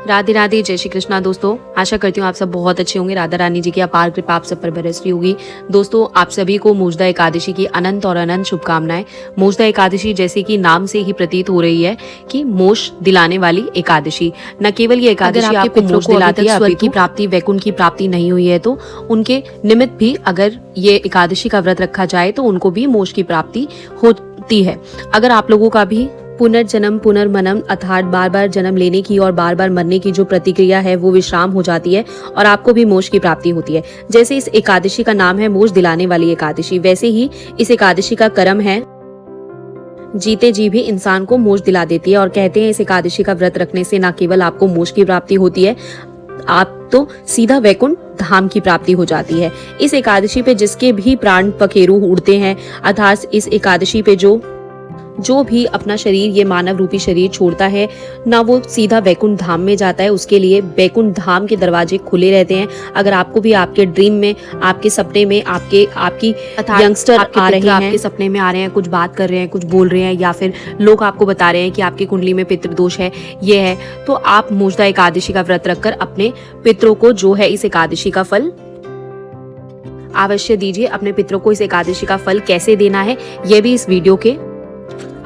राधे राधे, जय श्री कृष्णा। दोस्तों, आशा करती हूँ आप सब बहुत अच्छे होंगे। राधा रानी जी की अपार कृपा आप सब पर बरस रही होगी। दोस्तों, आप सभी को मोक्षदा एकादशी की अनंत और अनंत शुभकामनाएं। मोक्षदा एकादशी जैसे कि नाम से ही प्रतीत हो रही है कि मोक्ष दिलाने वाली एकादशी। न केवल ये एकादशी आपको मोक्ष दिलाती है, स्वर्ग की प्राप्ति, वैकुंठ की प्राप्ति नहीं हुई है तो उनके निमित्त भी अगर ये एकादशी का व्रत रखा जाए तो उनको भी मोक्ष की प्राप्ति होती है। अगर आप लोगों का भी पुनर्जन्म पुनर्मनम अर्थात बार बार जन्म लेने की और बार बार मरने की जो प्रतिक्रिया है वो विश्राम हो जाती है और आपको भी मोक्ष की प्राप्ति होती है। जैसे इस एकादशी का नाम है मोक्ष दिलाने वाली एकादशी, वैसे ही इस एकादशी का कर्म है जीते जी भी इंसान को मोक्ष दिला देती है। और कहते हैं इस एकादशी का व्रत रखने से न केवल आपको मोक्ष की प्राप्ति होती है, आप तो सीधा वैकुंठ धाम की प्राप्ति हो जाती है। इस एकादशी पे जिसके भी प्राण पखेरु उड़ते हैं, अर्थात इस एकादशी पे जो भी अपना शरीर, ये मानव रूपी शरीर छोड़ता है ना, वो सीधा वैकुंठ धाम में जाता है। उसके लिए वैकुंठ धाम के दरवाजे खुले रहते हैं। अगर आपको भी आपके ड्रीम में, आपके सपने में आपकी यंगस्टर आ रहे हैं, आपके सपने में आ रहे हैं, कुछ बात कर रहे हैं, कुछ बोल रहे हैं, या फिर लोग आपको बता रहे हैं कि आपकी कुंडली में पितृदोष है, ये है, तो आप मोक्षदा एकादशी का व्रत रखकर अपने पितरों को जो है इस एकादशी का फल अवश्य दीजिए। अपने पितरों को इस एकादशी का फल कैसे देना है, ये भी इस वीडियो के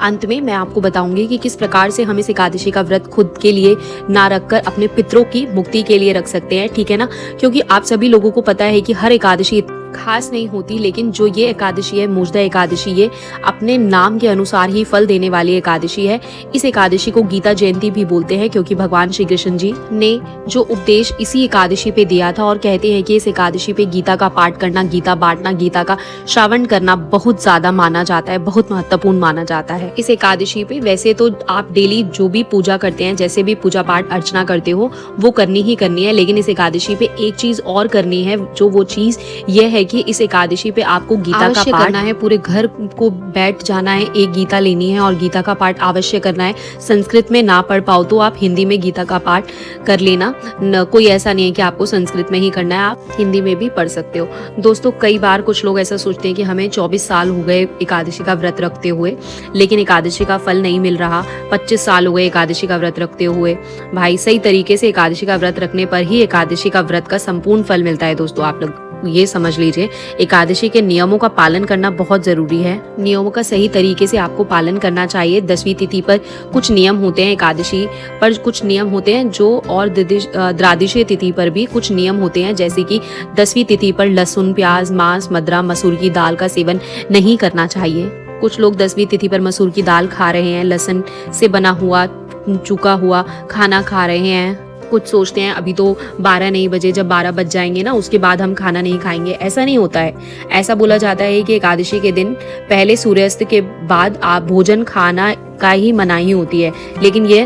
अंत में मैं आपको बताऊंगी कि किस प्रकार से हम इस एकादशी का व्रत खुद के लिए ना रखकर अपने पितरों की मुक्ति के लिए रख सकते हैं, ठीक है ना। क्योंकि आप सभी लोगों को पता है कि हर एकादशी खास नहीं होती, लेकिन जो ये एकादशी है मोक्षदा एकादशी, ये अपने नाम के अनुसार ही फल देने वाली एकादशी है। इस एकादशी को गीता जयंती भी बोलते हैं क्योंकि भगवान श्री कृष्ण जी ने जो उपदेश इसी एकादशी पे दिया था। और कहते हैं कि इस एकादशी पे गीता का पाठ करना, गीता बांटना, गीता का श्रवण करना बहुत ज्यादा माना जाता है, बहुत महत्वपूर्ण माना जाता है। इस एकादशी पे वैसे तो आप डेली जो भी पूजा करते हैं, जैसे भी पूजा पाठ अर्चना करते हो, वो करनी ही करनी है, लेकिन इस एकादशी पे एक चीज और करनी है। जो वो चीज ये है कि इस एकादशी पे आपको गीता का पाठ करना है। पूरे घर को बैठ जाना है, एक गीता लेनी है और गीता का पाठ अवश्य करना है। संस्कृत में ना पढ़ पाओ तो आप हिंदी में गीता का पाठ कर लेना। कोई ऐसा नहीं है कि आपको संस्कृत में ही करना है, आप हिंदी में भी पढ़ सकते हो। दोस्तों, कई बार कुछ लोग ऐसा सोचते हैं कि हमें 24 साल हो गए एकादशी का व्रत रखते हुए, लेकिन एकादशी का फल नहीं मिल रहा। 25 साल हो गए एकादशी का व्रत रखते हुए। भाई, सही तरीके से एकादशी का व्रत रखने पर ही एकादशी का व्रत का संपूर्ण फल मिलता है। दोस्तों, आप लोग ये समझ लीजिए, एकादशी के नियमों का पालन करना बहुत जरूरी है। नियमों का सही तरीके से आपको पालन करना चाहिए। 10वीं तिथि पर कुछ नियम होते हैं, एकादशी पर कुछ नियम होते हैं जो, और द्वादशी तिथि पर भी कुछ नियम होते हैं। जैसे कि 10वीं तिथि पर लहसुन, प्याज, मांस, मदरा, मसूर की दाल का सेवन नहीं करना चाहिए। कुछ लोग 10वीं तिथि पर मसूर की दाल खा रहे हैं, लहसुन से बना हुआ चुका हुआ खाना खा रहे हैं। कुछ सोचते हैं अभी तो 12 नहीं बजे, जब 12 बज जाएंगे ना उसके बाद हम खाना नहीं खाएंगे। ऐसा नहीं होता है। ऐसा बोला जाता है कि एकादशी के दिन पहले सूर्यास्त के बाद आप भोजन खाना का ही मनाही होती है, लेकिन ये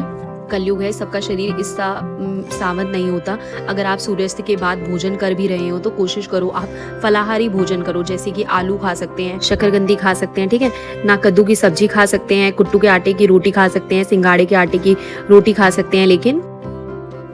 कलयुग है, सबका शरीर इसका सामत नहीं होता। अगर आप सूर्यास्त के बाद भोजन कर भी रहे हो तो कोशिश करो आप फलाहारी भोजन करो, जैसे कि आलू खा सकते हैं, शकरकंदी खा सकते हैं, ठीक है ना, कद्दू की सब्जी खा सकते हैं, कुट्टू के आटे की रोटी खा सकते हैं, सिंगाड़े के आटे की रोटी खा सकते हैं, लेकिन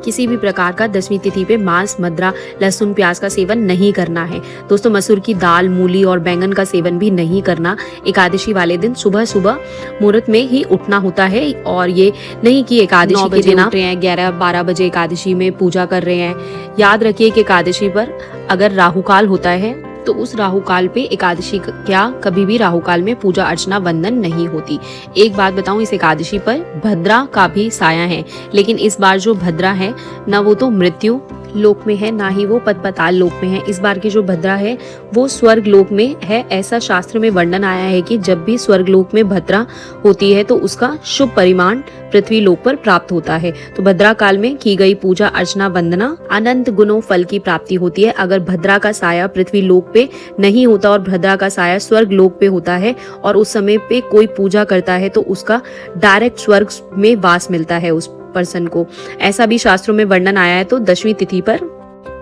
किसी भी प्रकार का 10वीं तिथि पे मांस, मदरा, लहसुन, प्याज का सेवन नहीं करना है। दोस्तों, मसूर की दाल, मूली और बैंगन का सेवन भी नहीं करना। एकादशी वाले दिन सुबह सुबह मुहूर्त में ही उठना होता है, और ये नहीं कि एकादशी के दिन आप 11-12 बजे एकादशी में पूजा कर रहे हैं। याद रखिए कि एकादशी पर अगर राहुकाल होता है तो उस राहुकाल पे एकादशी क्या कभी भी राहुकाल में पूजा अर्चना वंदन नहीं होती। एक बात बताऊं, इस एकादशी पर भद्रा का भी साया है, लेकिन इस बार जो भद्रा है ना, वो तो मृत्यु लोक में है, ना ही वो पतपाताल लोक में है। इस बार की जो भद्रा है वो स्वर्ग लोक में है। ऐसा शास्त्र में वर्णन आया है कि जब भी स्वर्ग लोक में भद्रा होती है तो उसका शुभ परिमाण पृथ्वी लोक पर प्राप्त होता है। तो भद्रा काल में की गई पूजा अर्चना वंदना अनंत गुणों फल की प्राप्ति होती है। अगर भद्रा का साया पृथ्वी लोक पे नहीं होता और भद्रा का साया स्वर्ग लोक पे होता है और उस समय पे कोई पूजा करता है तो उसका डायरेक्ट स्वर्ग में वास मिलता है उस पर्सन को। ऐसा भी शास्त्रों में वर्णन आया है। तो 10वीं तिथि पर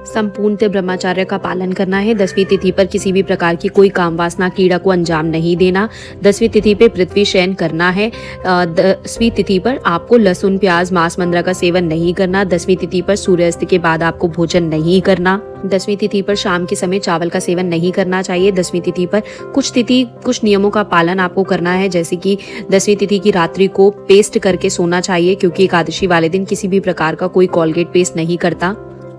संपूर्ण ब्रह्मचर्य का पालन करना है। 10वीं तिथि पर किसी भी प्रकार की कोई काम वासना क्रीड़ा को अंजाम नहीं देना। 10वीं तिथि पे पृथ्वी शयन करना है। 10वीं तिथि पर आपको लहसुन, प्याज, मांस, मंद्रा का सेवन नहीं करना। 10वीं तिथि पर सूर्यास्त के बाद आपको भोजन नहीं करना। 10वीं तिथि पर शाम के समय चावल का सेवन नहीं करना चाहिए। 10वीं तिथि पर कुछ नियमों का पालन आपको करना है, जैसे कि 10वीं तिथि की रात्रि को पेस्ट करके सोना चाहिए, क्योंकि एकादशी वाले दिन किसी भी प्रकार का कोई कोलगेट पेस्ट नहीं करता।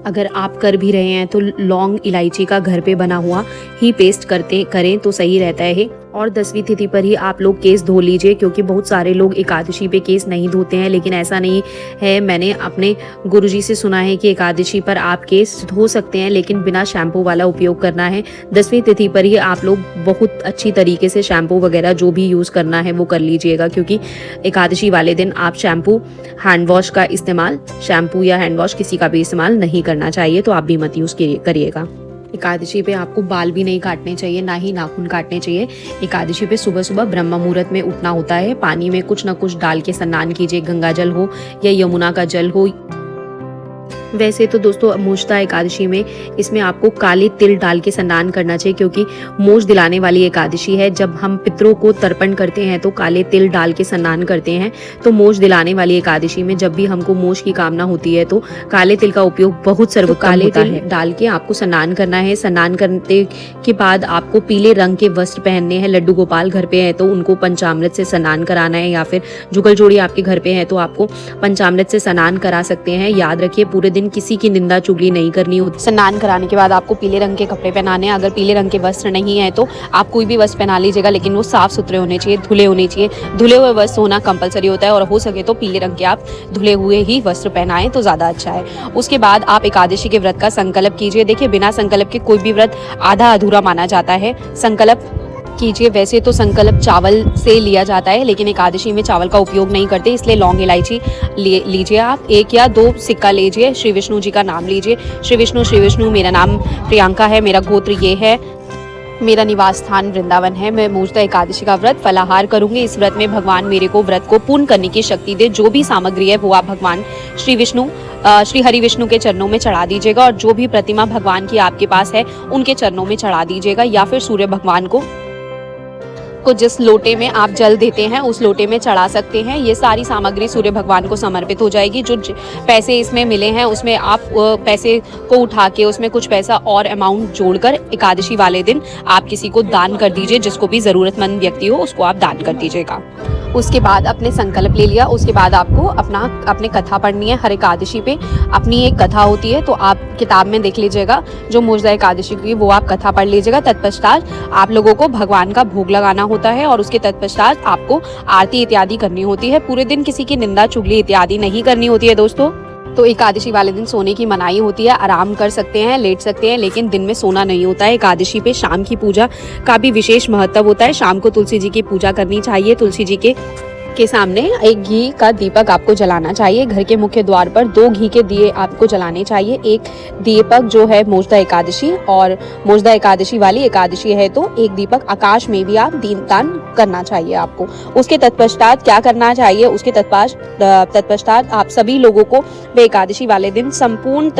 अगर आप कर भी रहे हैं तो लौंग, इलायची का घर पे बना हुआ ही पेस्ट करें तो सही रहता है। और 10वीं तिथि पर ही आप लोग केस धो लीजिए, क्योंकि बहुत सारे लोग एकादशी पे केस नहीं धोते हैं, लेकिन ऐसा नहीं है। मैंने अपने गुरुजी से सुना है कि एकादशी पर आप केस धो सकते हैं, लेकिन बिना शैम्पू वाला उपयोग करना है। 10वीं तिथि पर ही आप लोग बहुत अच्छी तरीके से शैम्पू वगैरह जो भी यूज़ करना है वो कर लीजिएगा, क्योंकि एकादशी वाले दिन आप शैम्पू या हैंड वॉश किसी का भी इस्तेमाल नहीं करना चाहिए, तो आप भी मत यूज़ करिएगा। एकादशी पे आपको बाल भी नहीं काटने चाहिए, ना ही नाखून काटने चाहिए। एकादशी पे सुबह सुबह ब्रह्म मुहूर्त में उठना होता है। पानी में कुछ न कुछ डाल के स्नान कीजिए, गंगा जल हो या यमुना का जल हो। वैसे तो दोस्तों मोक्षदा एकादशी में इसमें आपको काले तिल डाल के स्नान करना चाहिए, क्योंकि मोक्ष दिलाने वाली एकादशी है। जब हम पितरों को तर्पण करते हैं तो काले तिल डाल के स्नान करते हैं। तो मोक्ष दिलाने वाली एकादशी में जब भी हमको मोक्ष की कामना होती है तो काले तिल का उपयोग बहुत सर्वोत्तम होता है। डाल के आपको स्नान करना है। स्नान करने के बाद आपको पीले रंग के वस्त्र पहनने हैं। लड्डू गोपाल घर पे है तो उनको पंचामृत से स्नान कराना है, या फिर जुगल जोड़ी आपके घर पे है तो आपको पंचामृत से स्नान करा सकते हैं। याद रखिए पूरे दिन किसी की निंदा चुगली नहीं करनी होती। स्नान कराने के बाद आपको पीले रंग के कपड़े पहनाने हैं। अगर पीले रंग के वस्त्र नहीं है तो आप कोई भी वस्त्र पहना लीजिएगा, लेकिन वो साफ सुथरे होने चाहिए, धुले होने चाहिए। धुले हुए वस्त्र होना कंपलसरी होता है, और हो सके तो पीले रंग के आप धुले हुए ही वस्त्र पहनाएं तो ज्यादा अच्छा है। उसके बाद आप एकादशी के व्रत का संकल्प कीजिए। देखिए बिना संकल्प के कोई भी व्रत आधा अधूरा माना जाता है। संकल्प कीजिए। वैसे तो संकल्प चावल से लिया जाता है, लेकिन एकादशी में चावल का उपयोग नहीं करते, इसलिए लौंग इलायची लीजिए। आप 1 या 2 सिक्का लीजिए। श्री विष्णु जी का नाम लीजिए। श्री विष्णु मेरा नाम प्रियंका है, मेरा गोत्र ये है, मेरा निवास स्थान वृंदावन है। मैं मोक्षदा एकादशी का व्रत फलाहार करूंगी। इस व्रत में भगवान मेरे को व्रत को पूर्ण करने की शक्ति दे। जो भी सामग्री है वो आप भगवान श्री हरि विष्णु के चरणों में चढ़ा दीजिएगा, और जो भी प्रतिमा भगवान की आपके पास है उनके चरणों में चढ़ा दीजिएगा, या फिर सूर्य भगवान को जिस लोटे में आप जल देते हैं उस लोटे में चढ़ा सकते हैं। ये सारी सामग्री सूर्य भगवान को समर्पित हो जाएगी। जो पैसे इसमें मिले हैं उसमें आप पैसे को उठा के उसमें कुछ पैसा और अमाउंट जोड़कर एकादशी वाले दिन आप किसी को दान कर दीजिए। जिसको भी ज़रूरतमंद व्यक्ति हो उसको आप दान कर दीजिएगा। उसके बाद अपने संकल्प ले लिया। उसके बाद आपको अपने कथा पढ़नी है। हर एकादशी पे अपनी एक कथा होती है, तो आप किताब में देख लीजिएगा जो मोक्षदा एकादशी की, वो आप कथा पढ़ लीजिएगा। तत्पश्चात आप लोगों को भगवान का भोग लगाना होता है, और उसके तत्पश्चात आपको आरती इत्यादि करनी होती है। पूरे दिन किसी की निंदा चुगली इत्यादि नहीं करनी होती है दोस्तों। तो एकादशी वाले दिन सोने की मनाही होती है। आराम कर सकते हैं, लेट सकते हैं, लेकिन दिन में सोना नहीं होता है। एकादशी पे शाम की पूजा का भी विशेष महत्व होता है। शाम को तुलसी जी की पूजा करनी चाहिए। तुलसी जी के सामने एक घी का दीपक आपको जलाना चाहिए। घर के मुख्य द्वार पर 2 घी के दिए आपको जलाने चाहिए। एक दीपक जो है मोक्षदा एकादशी, और मोक्षदा एकादशी वाली एकादशी है तो एक दीपक आकाश में भी आप दीपदान करना चाहिए आपको। उसके तत्पश्चात क्या करना चाहिए? उसके तत्पश्चात आप सभी लोगों को वे एकादशी वाले दिन संपूर्ण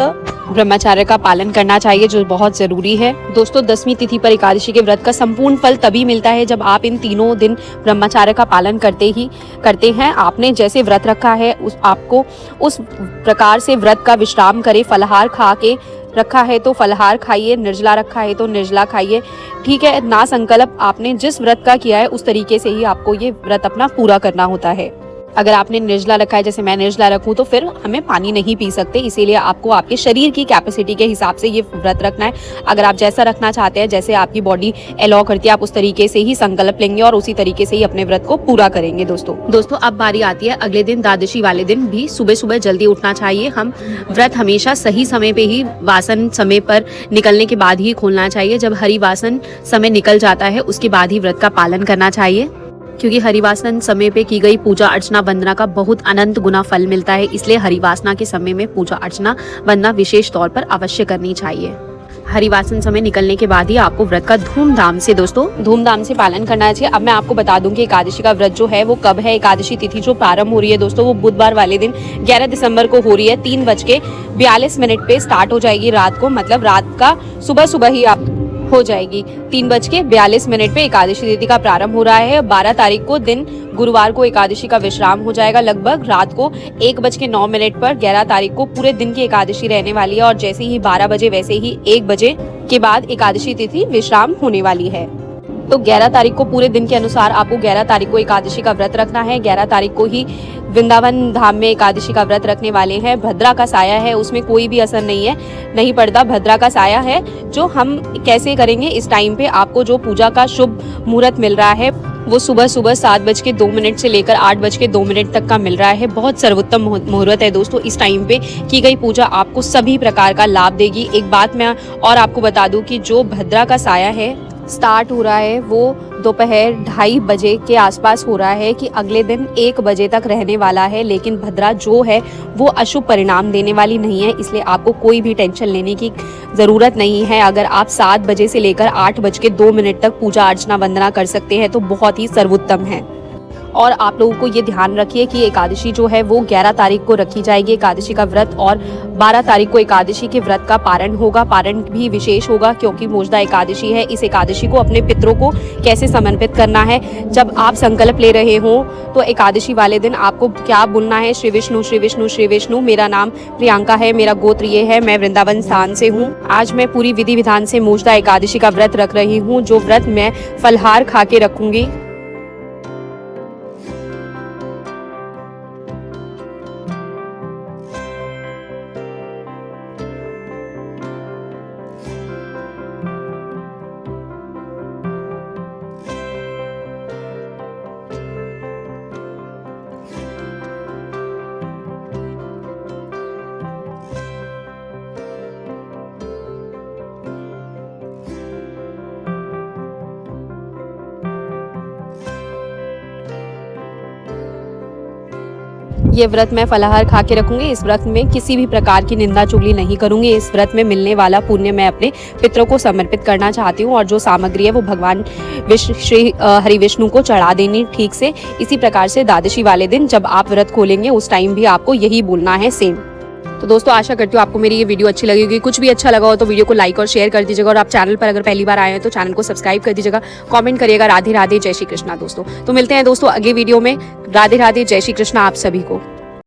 ब्रह्मचर्य का पालन करना चाहिए, जो बहुत जरूरी है। दोस्तों 10वीं तिथि पर एकादशी के व्रत का संपूर्ण फल तभी मिलता है जब आप इन तीनों दिन ब्रह्मचर्य का पालन करते हैं। आपने जैसे व्रत रखा है आपको उस प्रकार से व्रत का विश्राम करें। फलाहार खा के रखा है तो फलाहार खाइए, निर्जला रखा है तो निर्जला खाइए, ठीक है ना। संकल्प आपने जिस व्रत का किया है उस तरीके से ही आपको ये व्रत अपना पूरा करना होता है। अगर आपने निर्जला रखा है, जैसे मैं निर्जला रखूं, तो फिर हमें पानी नहीं पी सकते, इसीलिए आपको आपके शरीर की कैपेसिटी के हिसाब से ये व्रत रखना है। अगर आप जैसा रखना चाहते हैं, जैसे आपकी बॉडी अलाउ करती है, आप उस तरीके से ही संकल्प लेंगे और उसी तरीके से ही अपने व्रत को पूरा करेंगे। दोस्तों अब बारी आती है अगले दिन द्वादशी वाले दिन भी सुबह सुबह जल्दी उठना चाहिए। हम व्रत हमेशा सही समय पे ही वासन समय पर निकलने के बाद ही खोलना चाहिए। जब हरिवासन समय निकल जाता है उसके बाद ही व्रत का पालन करना चाहिए, क्योंकि हरिवासन समय पे की गई पूजा अर्चना वंदना का बहुत अनंत गुना फल मिलता है। इसलिए हरिवासना के समय में पूजा अर्चना वंदना विशेष तौर पर अवश्य करनी चाहिए। हरिवासन समय निकलने के बाद ही आपको व्रत का धूमधाम से पालन करना चाहिए। अब मैं आपको बता दूं कि एकादशी का व्रत जो है वो कब है। एकादशी तिथि जो प्रारंभ हो रही है दोस्तों वो बुधवार वाले दिन 11 दिसंबर को हो रही है। 3:42 पे स्टार्ट हो जाएगी रात को, मतलब रात का सुबह ही आप हो जाएगी। 3:42 पे एकादशी तिथि का प्रारंभ हो रहा है। 12 तारीख को दिन गुरुवार को एकादशी का विश्राम हो जाएगा। लगभग रात को 1:09 पर 11 तारीख को पूरे दिन की एकादशी रहने वाली है और जैसे ही 12 बजे वैसे ही 1 बजे के बाद एकादशी तिथि विश्राम होने वाली है। तो 11 तारीख को पूरे दिन के अनुसार आपको 11 तारीख को एकादशी का व्रत रखना है। 11 तारीख को ही वृंदावन धाम में एकादशी का व्रत रखने वाले हैं। भद्रा का साया है, उसमें कोई भी असर नहीं पड़ता। भद्रा का साया है जो हम कैसे करेंगे, इस टाइम पे आपको जो पूजा का शुभ मुहूर्त मिल रहा है वो सुबह 7:02 से लेकर 8:02 तक का मिल रहा है। बहुत सर्वोत्तम मुहूर्त है दोस्तों। इस टाइम पे की गई पूजा आपको सभी प्रकार का लाभ देगी। एक बात मैं और आपको बता दूं कि जो भद्रा का साया है स्टार्ट हो रहा है वो दोपहर 2:30 बजे के आसपास हो रहा है कि अगले दिन 1 बजे तक रहने वाला है। लेकिन भद्रा जो है वो अशुभ परिणाम देने वाली नहीं है, इसलिए आपको कोई भी टेंशन लेने की ज़रूरत नहीं है। अगर आप 7 बजे से लेकर 8:02 तक पूजा अर्चना वंदना कर सकते हैं तो बहुत ही सर्वोत्तम है। और आप लोगों को ये ध्यान रखिए कि एकादशी जो है वो 11 तारीख को रखी जाएगी एकादशी का व्रत, और 12 तारीख को एकादशी के व्रत का पारण होगा। पारण भी विशेष होगा क्योंकि मोजदा एकादशी है। इस एकादशी को अपने पितरों को कैसे समर्पित करना है, जब आप संकल्प ले रहे हो तो एकादशी वाले दिन आपको क्या बोलना है, श्री विष्णु श्री विष्णु श्री विष्णु। मेरा नाम प्रियंका है, मेरा गोत्र ये है, मैं वृंदावन स्थान से हूँ। आज मैं पूरी विधि विधान से मोजदा एकादशी का व्रत रख रही हूँ, जो व्रत मैं फलहार खा के रखूंगी। ये व्रत मैं फलाहार खा के रखूंगी। इस व्रत में किसी भी प्रकार की निंदा चुगली नहीं करूंगी। इस व्रत में मिलने वाला पुण्य मैं अपने पितरों को समर्पित करना चाहती हूँ और जो सामग्री है वो भगवान श्री हरि विष्णु को चढ़ा देनी ठीक से। इसी प्रकार से द्वादशी वाले दिन जब आप व्रत खोलेंगे उस टाइम भी आपको यही बोलना है सेम। तो दोस्तों आशा करती हूँ आपको मेरी ये वीडियो अच्छी लगी होगी। कुछ भी अच्छा लगा हो तो वीडियो को लाइक और शेयर कर दीजिएगा, और आप चैनल पर अगर पहली बार आए हैं तो चैनल को सब्सक्राइब कर दीजिएगा। कमेंट करिएगा। राधे राधे, जय श्री कृष्णा दोस्तों। तो मिलते हैं दोस्तों अगले वीडियो में। राधे राधे, जय श्री कृष्णा आप सभी को।